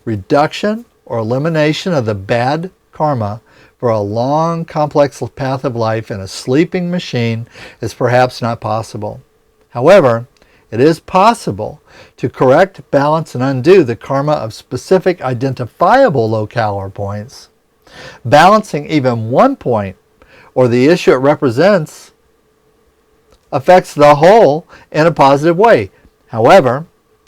Reduction or elimination of the bad karma for a long, complex path of life in a sleeping machine is perhaps not possible. However, it is possible to correct, balance, and undo the karma of specific identifiable locale or points. Balancing even one point or the issue it represents affects the whole in a positive way. However,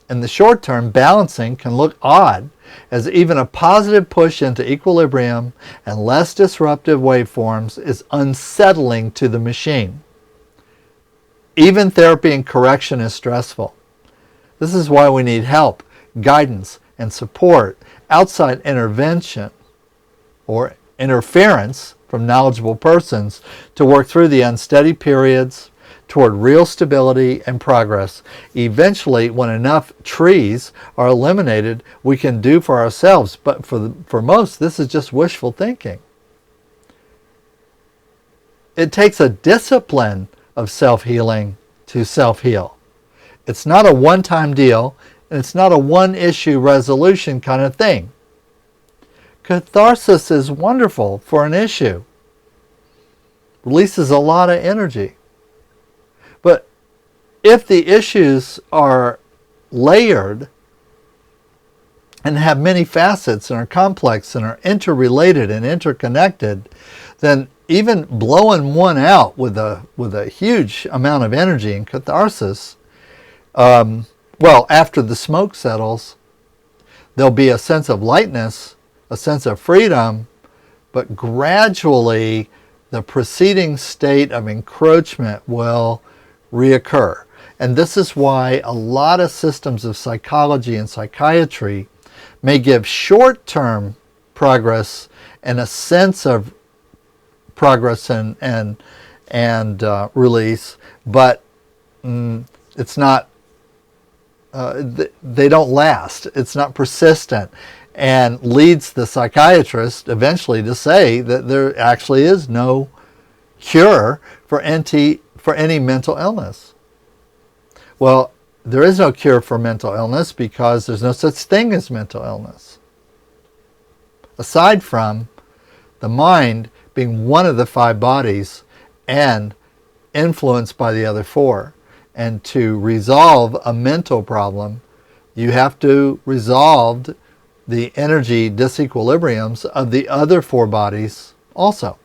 in the short term, balancing can look odd, as even a positive push into equilibrium and less disruptive waveforms is unsettling to the machine. Even therapy and correction is stressful. This is why we need help, guidance, and support, outside intervention or interference from knowledgeable persons to work through the unsteady periods toward real stability and progress. Eventually, when enough trees are eliminated, we can do for ourselves. But for most, this is just wishful thinking. It takes a discipline of self-healing to self-heal. It's not a one-time deal, and it's not a one-issue resolution kind of thing. Catharsis is wonderful for an issue. Releases a lot of energy. But if the issues are layered and have many facets and are complex and are interrelated and interconnected, then even blowing one out with a huge amount of energy and catharsis, after the smoke settles, there'll be a sense of lightness, a sense of freedom, but gradually the preceding state of encroachment will reoccur. And this is why a lot of systems of psychology and psychiatry may give short-term progress and a sense of progress and release, but it's not, they don't last. It's not persistent, and leads the psychiatrist eventually to say that there actually is no cure for any mental illness. Well, there is no cure for mental illness because there's no such thing as mental illness, aside from the mind being one of the five bodies and influenced by the other four. And to resolve a mental problem, you have to resolve the energy disequilibriums of the other four bodies also.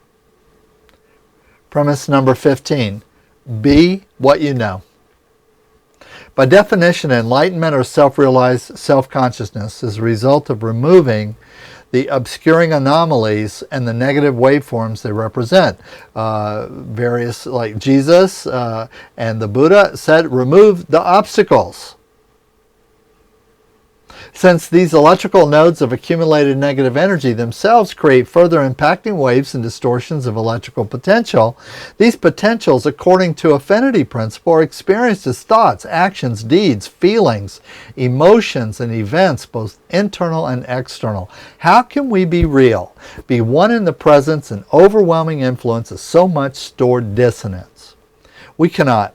Premise number 15. Be what you know. By definition, enlightenment or self-realized self-consciousness is a result of removing the obscuring anomalies and the negative waveforms they represent. Various, like Jesus and the Buddha said, remove the obstacles. Since these electrical nodes of accumulated negative energy themselves create further impacting waves and distortions of electrical potential, these potentials, according to affinity principle, are experienced as thoughts, actions, deeds, feelings, emotions, and events, both internal and external. How can we be real, be one in the presence and overwhelming influence of so much stored dissonance? We cannot.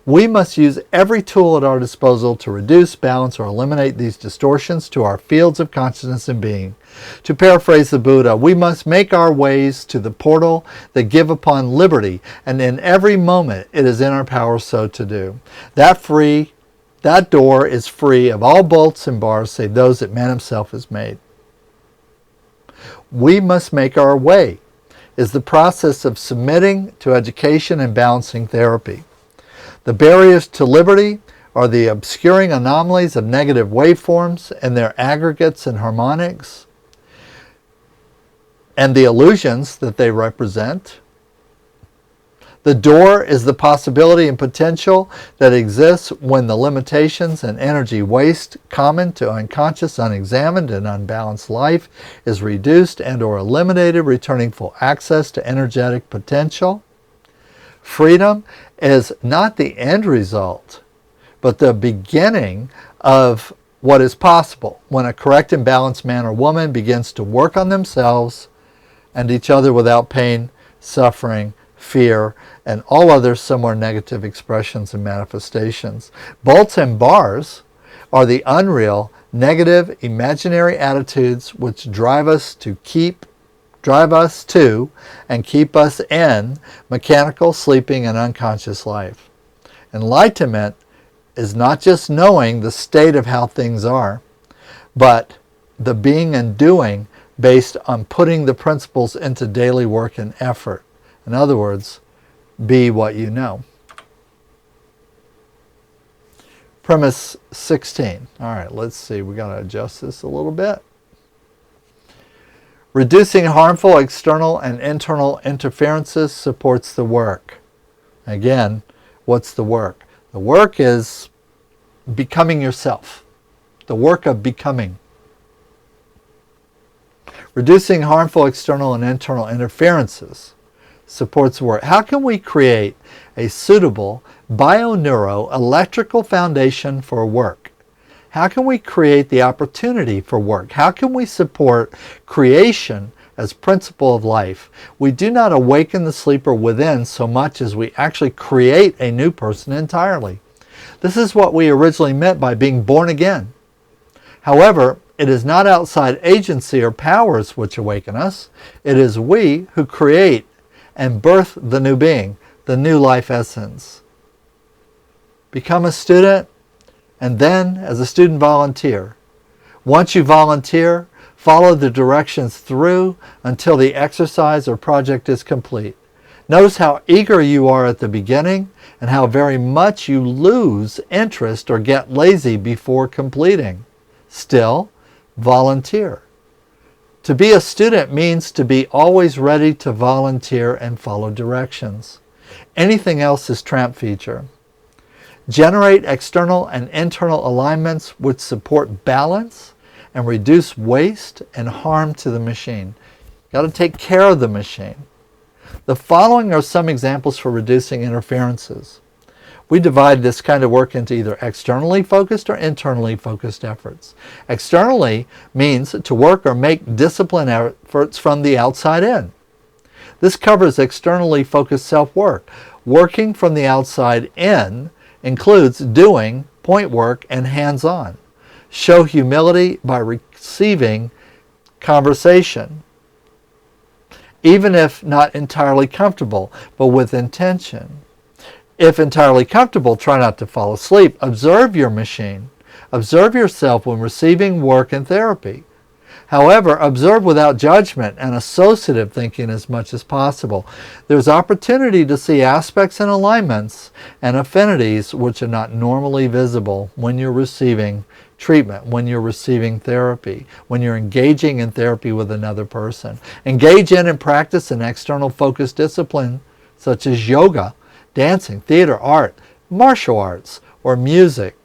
We must use every tool at our disposal to reduce, balance, or eliminate these distortions to our fields of consciousness and being. To paraphrase the Buddha, we must make our ways to the portal that give upon liberty, and in every moment it is in our power so to do. That door is free of all bolts and bars save those that man himself has made. We must make our way is the process of submitting to education and balancing therapy. The barriers to liberty are the obscuring anomalies of negative waveforms and their aggregates and harmonics, and the illusions that they represent. The door is the possibility and potential that exists when the limitations and energy waste common to unconscious, unexamined, and unbalanced life is reduced and or eliminated, returning full access to energetic potential. Freedom is not the end result, but the beginning of what is possible when a correct and balanced man or woman begins to work on themselves and each other without pain, suffering, fear, and all other similar negative expressions and manifestations. Bolts and bars are the unreal, negative, imaginary attitudes which drive us to and keep us in mechanical, sleeping, and unconscious life. Enlightenment is not just knowing the state of how things are, but the being and doing based on putting the principles into daily work and effort. In other words, be what you know. Premise 16. All right, let's see. We got to adjust this a little bit. Reducing harmful external and internal interferences supports the work. Again, what's the work? The work is becoming yourself. The work of becoming. Reducing harmful external and internal interferences supports work. How can we create a suitable bio-neuro-electrical foundation for work? How can we create the opportunity for work? How can we support creation as principle of life? We do not awaken the sleeper within so much as we actually create a new person entirely. This is what we originally meant by being born again. However, it is not outside agency or powers which awaken us. It is we who create and birth the new being, the new life essence. Become a student, and then as a student volunteer. Once you volunteer, follow the directions through until the exercise or project is complete. Notice how eager you are at the beginning and how very much you lose interest or get lazy before completing. Still, volunteer. To be a student means to be always ready to volunteer and follow directions. Anything else is tramp feature. Generate external and internal alignments which support balance and reduce waste and harm to the machine. Got to take care of the machine. The following are some examples for reducing interferences. We divide this kind of work into either externally focused or internally focused efforts. Externally means to work or make discipline efforts from the outside in. This covers externally focused self-work. Working from the outside in includes doing point work and hands-on. Show humility by receiving conversation, even if not entirely comfortable, but with intention. If entirely comfortable, try not to fall asleep. Observe your machine. Observe yourself when receiving work and therapy. However, observe without judgment and associative thinking as much as possible. There's opportunity to see aspects and alignments and affinities which are not normally visible when you're receiving treatment, when you're receiving therapy, when you're engaging in therapy with another person. Engage in and practice an external focused discipline such as yoga, dancing, theater, art, martial arts, or music.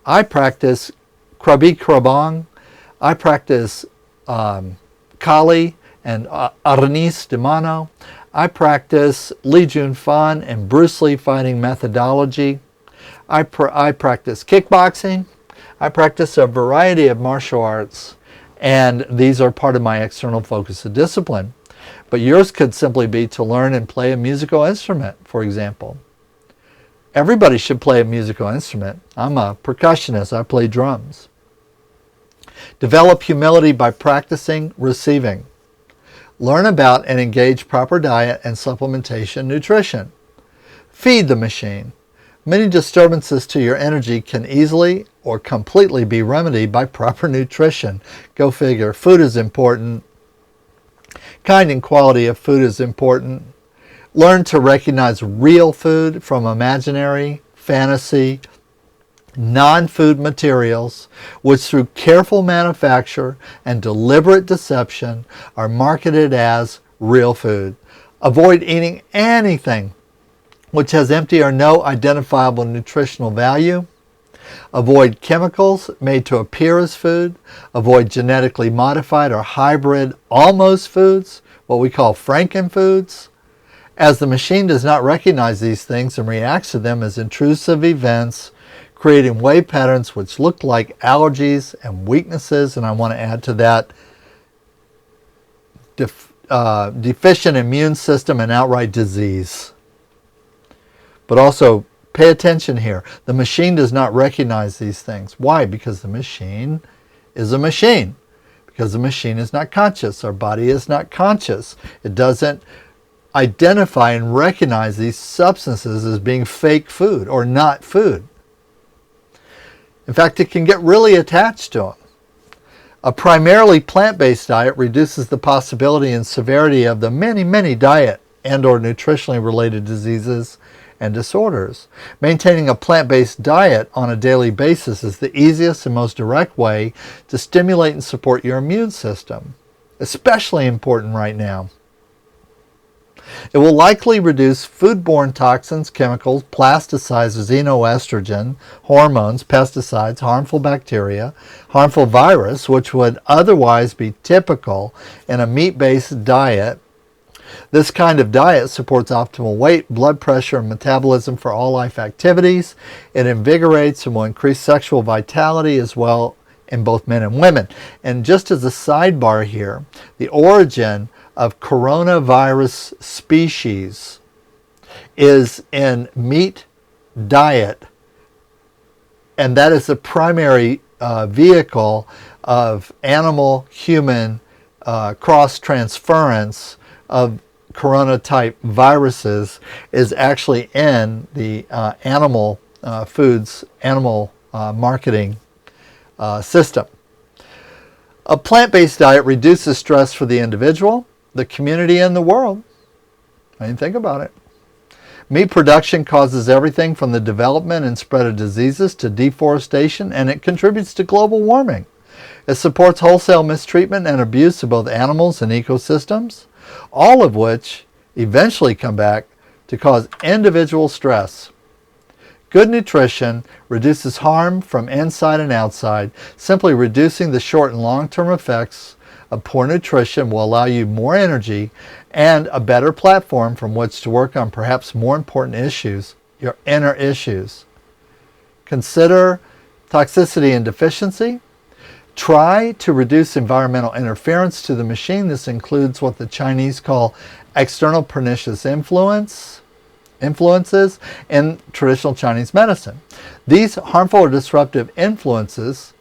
I practice Krabi Krabang. I practice Kali and Arnis de Mano. I practice Li Jun Fan and Bruce Lee fighting methodology. I practice kickboxing. I practice a variety of martial arts, and these are part of my external focus of discipline. But yours could simply be to learn and play a musical instrument, for example. Everybody should play a musical instrument. I'm a percussionist. I play drums. Develop humility by practicing receiving. Learn about and engage proper diet and supplementation nutrition. Feed the machine. Many disturbances to your energy can easily or completely be remedied by proper nutrition. Go figure. Food is important. Kind and quality of food is important. Learn to recognize real food from imaginary, fantasy, non-food materials, which through careful manufacture and deliberate deception are marketed as real food. Avoid eating anything which has empty or no identifiable nutritional value. Avoid chemicals made to appear as food. Avoid genetically modified or hybrid almost foods, what we call frankenfoods, as the machine does not recognize these things and reacts to them as intrusive events, creating wave patterns which look like allergies and weaknesses, and I want to add to that deficient immune system and outright disease. But also, pay attention here. The machine does not recognize these things. Why? Because the machine is a machine. Because the machine is not conscious. Our body is not conscious. It doesn't identify and recognize these substances as being fake food or not food. In fact, it can get really attached to them. A primarily plant-based diet reduces the possibility and severity of the many diet and or nutritionally related diseases and disorders. Maintaining a plant-based diet on a daily basis is the easiest and most direct way to stimulate and support your immune system, especially important right now. It will likely reduce foodborne toxins, chemicals, plasticides, xenoestrogen, hormones, pesticides, harmful bacteria, harmful virus, which would otherwise be typical in a meat-based diet. This kind of diet supports optimal weight, blood pressure, and metabolism for all life activities. It invigorates and will increase sexual vitality as well in both men and women. And just as a sidebar here, the origin of coronavirus species is in meat diet, and that is the primary vehicle of animal-human cross-transference of corona-type viruses is actually in the animal foods, animal marketing system. A plant-based diet reduces stress for the individual, the community, and the world. I mean, think about it. Meat production causes everything from the development and spread of diseases to deforestation, and it contributes to global warming. It supports wholesale mistreatment and abuse of both animals and ecosystems, all of which eventually come back to cause individual stress. Good nutrition reduces harm from inside and outside. Simply reducing the short and long-term effects of poor nutrition will allow you more energy and a better platform from which to work on perhaps more important issues, your inner issues. Consider toxicity and deficiency. Try to reduce environmental interference to the machine. This includes what the Chinese call external pernicious influences in traditional Chinese medicine. These harmful or disruptive influences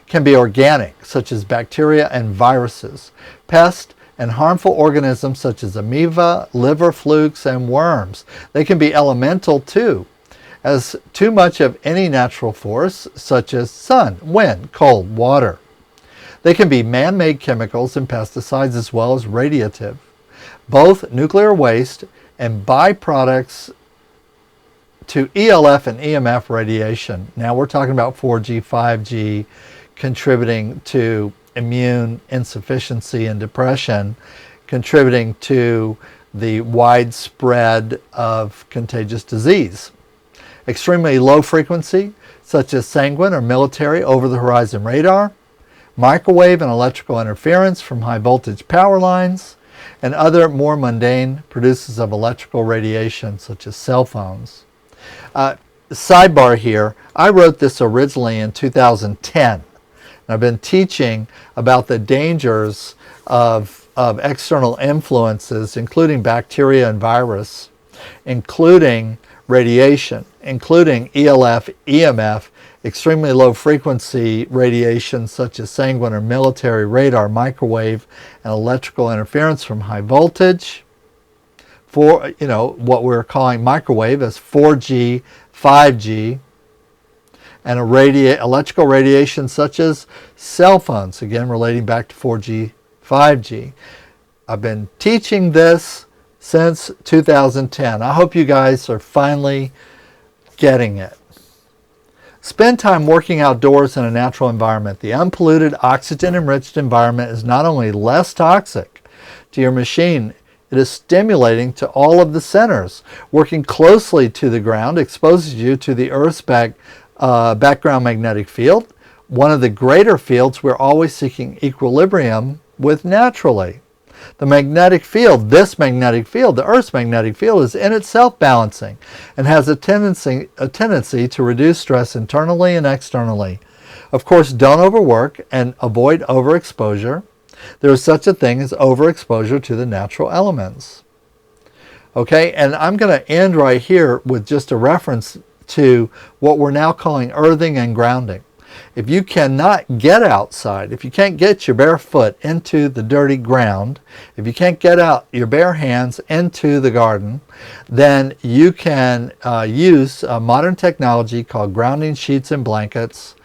can be organic, such as bacteria and viruses, pests, and harmful organisms such as amoeba, liver flukes, and worms. They can be elemental too, as too much of any natural force, such as sun, wind, cold, water. They can be man-made chemicals and pesticides as well as radiative. Both nuclear waste and byproducts to ELF and EMF radiation. Now we're talking about 4G, 5G, contributing to immune insufficiency and depression, contributing to the widespread of contagious disease. Extremely low frequency, such as sanguine or military over-the-horizon radar, microwave and electrical interference from high voltage power lines, and other more mundane producers of electrical radiation, such as cell phones. Sidebar here, I wrote this originally in 2010. I've been teaching about the dangers of external influences, including bacteria and virus, including radiation, including ELF, EMF, extremely low frequency radiation such as sanguine or military radar, microwave, and electrical interference from high voltage. For, what we're calling microwave as 4G, 5G, and electrical radiation such as cell phones, again relating back to 4G, 5G. I've been teaching this since 2010. I hope you guys are finally getting it. Spend time working outdoors in a natural environment. The unpolluted, oxygen-enriched environment is not only less toxic to your machine, it is stimulating to all of the centers. Working closely to the ground exposes you to the Earth's background magnetic field, one of the greater fields we're always seeking equilibrium with naturally. The magnetic field, this magnetic field, the Earth's magnetic field, is in itself balancing and has a tendency to reduce stress internally and externally. Of course, don't overwork and avoid overexposure. There is such a thing as overexposure to the natural elements. Okay, and I'm going to end right here with just a reference to what we're now calling earthing and grounding. If you cannot get outside, if you can't get your bare foot into the dirty ground, if you can't get out your bare hands into the garden, then you can use a modern technology called grounding sheets and blankets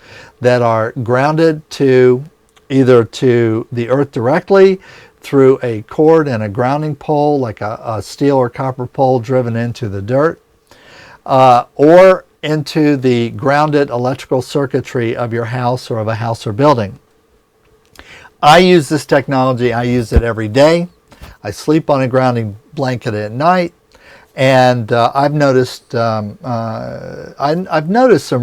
that are grounded to either to the earth directly through a cord and a grounding pole, like a steel or copper pole driven into the dirt, or into the grounded electrical circuitry of your house or of a house or building. I use this technology. I use it every day. I sleep on a grounding blanket at night, and I've noticed some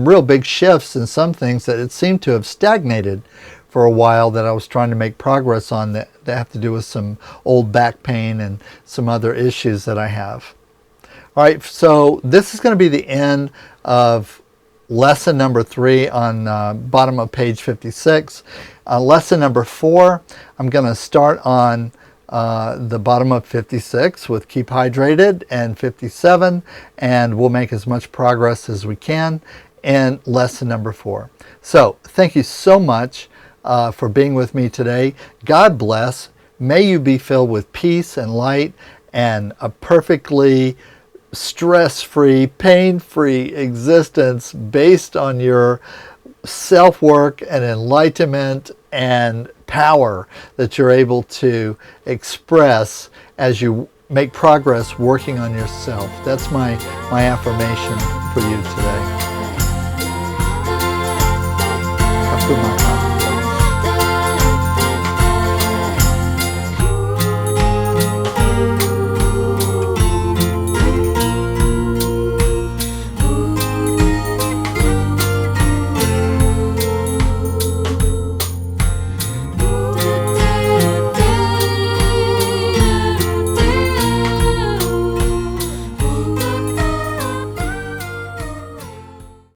real big shifts in some things that it seemed to have stagnated for a while, that I was trying to make progress on, that have to do with some old back pain and some other issues that I have. All right, so this is going to be the end of lesson number 3 on bottom of page 56. Lesson number 4, I'm going to start on the bottom of 56 with keep hydrated, and 57, and we'll make as much progress as we can in lesson number 4. So thank you so much for being with me today. God bless. May you be filled with peace and light and a perfectly stress-free, pain-free existence based on your self-work and enlightenment and power that you're able to express as you make progress working on yourself. That's my affirmation for you today.